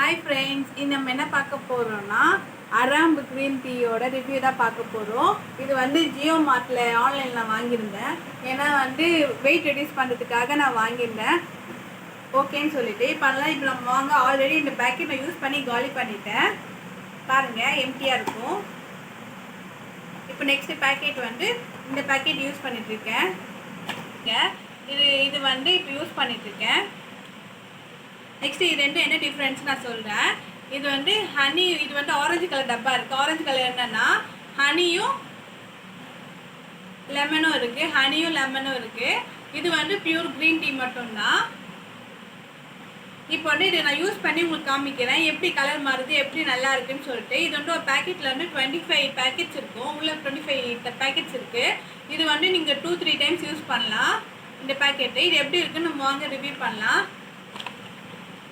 Hi friends, in நம்ம என்ன பார்க்க போறோம்னா Aarambh Green Tea ஓட ரிவ்யூ தான் பார்க்க போறோம். இது வந்து jiomart-ல ஆன்லைன்ல வாங்கியிருந்தேன். ஏன்னா வந்து weight reduce பண்றதுக்காக நான் வாங்கியிருந்தேன். ஓகேன்னு சொல்லிட்டு இப்போ நம்ம வாங்க ஆல்ரெடி இந்த பேக்கெட் நான் யூஸ் பண்ணி காலி பண்ணிட்டேன். பாருங்க எம்டியா இருக்கும். இப்போ நெக்ஸ்ட் பேக்கெட் வந்து இந்த பேக்கெட் யூஸ் பண்ணிட்டு இருக்கேன். இது வந்து இப்போ யூஸ் பண்ணிட்டு இருக்கேன். நெக்ஸ்ட் இது ரெண்டும் என்ன டிஃப்ரென்ஸ் நான் சொல்கிறேன். இது வந்து ஹனி, இது வந்து ஆரஞ்சு கலர் டப்பா இருக்குது. ஆரஞ்சு கலர் என்னென்னா ஹனியும் லெமனும் இருக்குது. ஹனியும் லெமனும் இருக்குது. இது வந்து பியூர் க்ரீன் டீ மட்டும்தான். இப்போ வந்து இதை நான் யூஸ் பண்ணி உங்களுக்கு காமிக்கிறேன் எப்படி கலர் மாறுது, எப்படி நல்லா இருக்குன்னு சொல்லிட்டு. இது வந்து ஒரு பேக்கெட்டில் வந்து 25 பேக்கெட்ஸ் இருக்கும். உள்ள 25 பேக்கெட்ஸ் இருக்குது. இது வந்து நீங்கள் 2-3 டைம்ஸ் யூஸ் பண்ணலாம் இந்த பேக்கெட்டு. இது எப்படி இருக்குன்னு நம்ம வாங்க ரிவ்யூ பண்ணலாம்.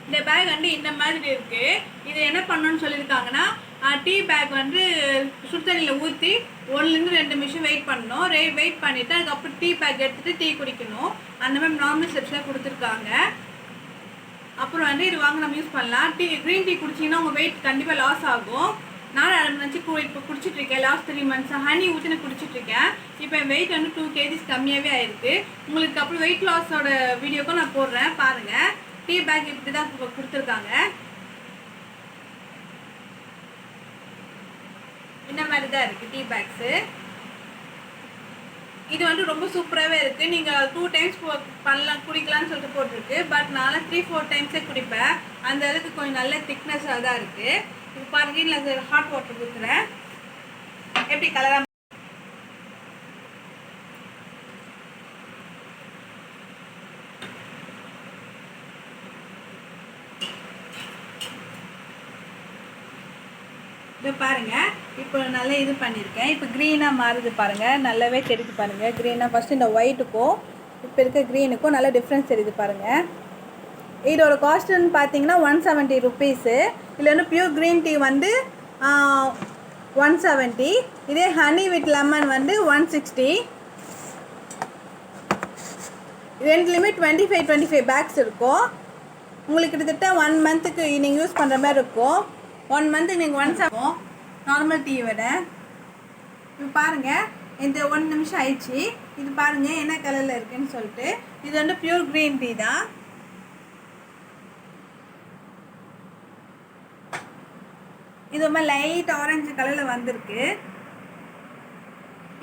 இந்த பேக் வந்து இந்த மாதிரி இருக்குது. இது என்ன பண்ணணும்னு சொல்லியிருக்காங்கன்னா, டீ பேக் வந்து சுடு தண்ணியில் ஊற்றி 1-2 நிமிஷம் வெயிட் பண்ணணும். வெயிட் பண்ணிவிட்டு அதுக்கப்புறம் டீ பேக் எடுத்துகிட்டு டீ குடிக்கணும். அந்த மாதிரி நார்மல் ஸ்டெப்ஸ்லாம் கொடுத்துருக்காங்க. அப்புறம் வந்து இது வாங்க நம்ம யூஸ் பண்ணலாம். க்ரீன் டீ குடிச்சிங்கன்னா உங்கள் வெயிட் கண்டிப்பாக லாஸ் ஆகும். நானும் அதை நினச்சி இப்போ குடிச்சிட்ருக்கேன். லாஸ்ட் 3 months ஹனி ஊற்றின குடிச்சிட்ருக்கேன். இப்போ என் வெயிட் வந்து 2 kg கம்மியாகவே ஆயிருக்கு. உங்களுக்கு அப்புறம் வெயிட் லாஸோட வீடியோக்கும் நான் போடுறேன் பாருங்கள். டீ பேக் இப்படி தான் கொடுத்துருக்காங்க. இந்த மாதிரி தான் இருக்குது டீ பேக்ஸு. இது வந்து ரொம்ப சூப்பராகவே இருக்குது. நீங்கள் 2 டைம்ஸ் பண்ணலாம் குடிக்கலான்னு சொல்லிட்டு போட்டிருக்கு. பட் நான் 3-4 டைம்ஸே குடிப்பேன். அந்த அளவுக்கு கொஞ்சம் நல்ல திக்னஸாக தான் இருக்குது. இப்போ பாருங்க, இல்லை ஹாட் வாட்டர் ஊற்றுறேன். எப்படி கலராக இப்போ பாருங்கள். இப்போ நல்லா இது பண்ணியிருக்கேன். இப்போ க்ரீனாக மாறுது பாருங்கள். நல்லாவே தெரியுது பாருங்கள். க்ரீனாக ஃபஸ்ட்டு இந்த ஒயிட்டுக்கும் இப்போ இருக்க க்ரீனுக்கும் நல்ல டிஃப்ரென்ஸ் தெரியுது பாருங்கள். இதோட காஸ்ட்டுன்னு பார்த்தீங்கன்னா 170 ருபீஸு. இதில் வந்து பியூர் க்ரீன் டீ வந்து 170. இதே ஹனி வித் லெமன் வந்து 160. ரெண்டுலேயுமே 25 பேக்ஸ் இருக்கும். உங்களுக்கு கிட்டத்தட்ட 1 மந்த்துக்கு நீங்கள் யூஸ் பண்ணுற மாதிரி இருக்கும். 1 மந்த்துக்கு நீங்கள் ஒன்ஸ் ஆகும் நார்மல் டீ விட. இப்போ பாருங்கள், இந்த 1 நிமிஷம் ஆயிடுச்சு. இது பாருங்கள் என்ன கலரில் இருக்குதுன்னு சொல்லிட்டு. இது வந்து பியூர் க்ரீன் டீ தான். இது ரொம்ப லைட் ஆரஞ்சு கலரில் வந்திருக்கு.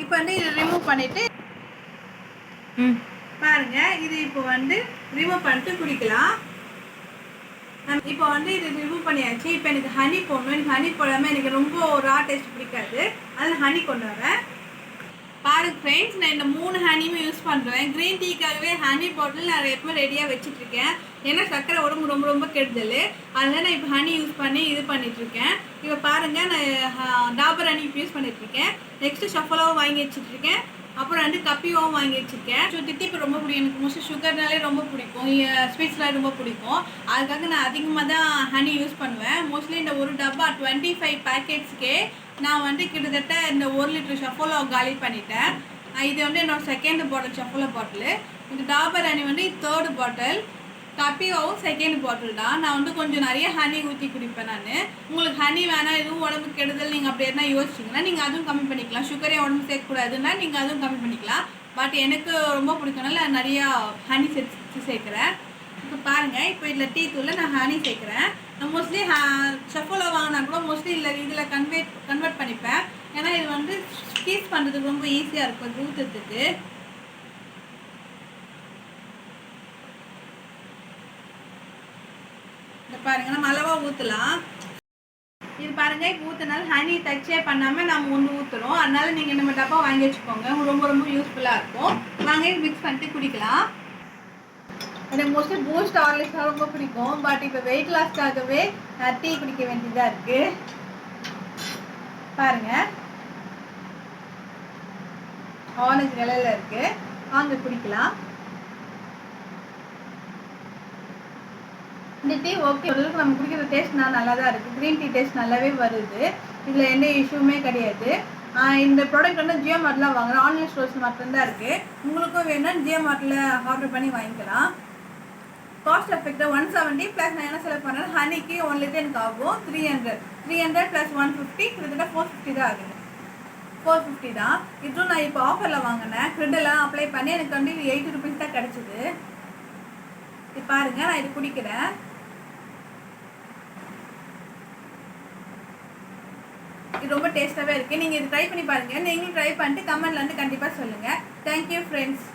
இப்போ வந்து இதை ரிமூவ் பண்ணிவிட்டு பாருங்கள். இது இப்போ வந்து ரிமூவ் பண்ணிட்டு குடிக்கலாம். இப்போ வந்து இது ரிமூவ் பண்ணியாச்சு. இப்போ எனக்கு ஹனி போடணும். எனக்கு ஹனி போடாமல் எனக்கு ரொம்ப ரா டேஸ்ட் பிடிக்காது. அதில் ஹனி கொண்டு வரேன். பாருங்க ஃப்ரெண்ட்ஸ், நான் இந்த 3 ஹனியுமே யூஸ் பண்ணுறேன். க்ரீன் டீக்காகவே ஹனி பாட்டில் நான் எப்பவுமே ரெடியாக வச்சுட்ருக்கேன். ஏன்னா சர்க்கரை உடம்பு ரொம்ப ரொம்ப கெடுதல். அதனால் நான் இப்போ ஹனி யூஸ் பண்ணி இது பண்ணிகிட்ருக்கேன். இப்போ பாருங்கள், நான் டாபர் ஹனி இப்போ யூஸ் பண்ணிகிட்ருக்கேன். நெக்ஸ்ட்டு ஷஃபலாவும் வாங்கி வச்சுட்ருக்கேன். அப்புறம் வந்து கப்பியாவும் வாங்கி வச்சுருக்கேன். ஸோ தித்திப்பு ரொம்ப பிடிக்கும். எனக்கு மோஸ்ட்லி சுகர்னாலே ரொம்ப பிடிக்கும். ஸ்வீட்ஸ்லாம் ரொம்ப பிடிக்கும். அதுக்காக நான் அதிகமாக தான் ஹனி யூஸ் பண்ணுவேன். மோஸ்ட்லி இந்த ஒரு டப்பா 25 பேக்கெட்ஸ்க்கே நான் வந்து கிட்டத்தட்ட இந்த 1 லிட்டர் ஷஃபோலா காலி பண்ணிட்டேன். இது வந்து என்னோடய 2nd பாட்டில் ஷஃபோலா பாட்டில். இந்த டாபர் ஹனி வந்து 3rd பாட்டில். கப்பியாவும் 2nd பாட்டில் தான். நான் வந்து கொஞ்சம் நிறைய ஹனி ஊற்றி குடிப்பேன் நான். உங்களுக்கு ஹனி வேணாம், எதுவும் உடம்பு கெடுதல் நீங்கள் அப்படி எதனா யோசிச்சிங்கன்னா நீங்கள் அதுவும் கம்மி பண்ணிக்கலாம். சுகரே உடம்பு சேர்க்கக்கூடாதுன்னா நீங்கள் அதுவும் கம்மி பண்ணிக்கலாம். பட் எனக்கு ரொம்ப பிடிக்கனால நிறையா ஹனி சேர்க்குறேன். இப்போ பாருங்கள், இப்போ இதில் டீ தூளில் நான் ஹனி சேர்க்குறேன். நான் மோஸ்ட்லி ஷஃபோலா வாங்கினா கூட மோஸ்ட்லி இதில் கன்வெர்ட் பண்ணிப்பேன். ஏன்னா இது வந்து ஸ்கீஸ் பண்ணுறதுக்கு ரொம்ப ஈஸியாக இருக்கும் ஊற்றுறதுக்கு. பாருங்க, நம்ம அளவாக ஊற்றலாம். இது பாருங்க, இப்போ ஊற்றினாலும் ஹனி டச்சே பண்ணாமல் நம்ம ஒன்று ஊற்றுறோம். அதனால நீங்கள் நம்ம டப்பா வாங்கி வச்சுக்கோங்க. ரொம்ப ரொம்ப யூஸ்ஃபுல்லாக இருக்கும். வாங்கி மிக்ஸ் பண்ணிட்டு குடிக்கலாம். எனக்கு மோஸ்ட்லி பூஸ்ட் ஹார்லிக்ஸ் ரொம்ப பிடிக்கும். பட் இப்போ வெயிட் லாஸ்க்காகவே டீ குடிக்க வேண்டியதாக இருக்குது. பாருங்கள், ஆரஞ்சு கலரில் இருக்குது. வாங்க குடிக்கலாம். இந்த டீ ஓகே, ஓரளவுக்கு நம்ம குடிக்கிற டேஸ்ட் நல்லா தான் இருக்குது. க்ரீன் டீ டேஸ்ட் நல்லாவே வருது. இதில் எந்த இஷ்யூமே கிடையாது. இந்த ப்ராடக்ட் வந்து ஜியோமார்ட்டில் வாங்குகிறேன். ஆன்லைன் ஸ்டோர்ஸ் மட்டும்தான் இருக்குது. உங்களுக்கும் வேணும்னா ஜியோமார்ட்டில் ஆர்டர் பண்ணி வாங்கிக்கலாம். காஸ்ட் எஃபெக்டாக 170 ப்ளஸ் நான் என்ன செலக்ட் பண்ணுறேன் ஹனிக்கு 1 லிட்டர் எனக்கு ஆகும் 300 ப்ளஸ் 150 கிட்டத்தட்ட 450 தான் ஆகுது. 450 தான். இதுவும் நான் இப்போ ஆஃபரில் வாங்கினேன். க்ரெட்டெல்லாம் அப்ளை பண்ணி எனக்கு வந்து 80 ருபீஸ் தான் கிடச்சிது. இது பாருங்கள், நான் இது குடிக்கிறேன். இது ரொம்ப டேஸ்ட்டாகவே இருக்குது. நீங்கள் இது ட்ரை பண்ணி பாருங்கள். நீங்களும் ட்ரை பண்ணிட்டு கமெண்ட்ல வந்து கண்டிப்பாக சொல்லுங்கள். Thank you friends.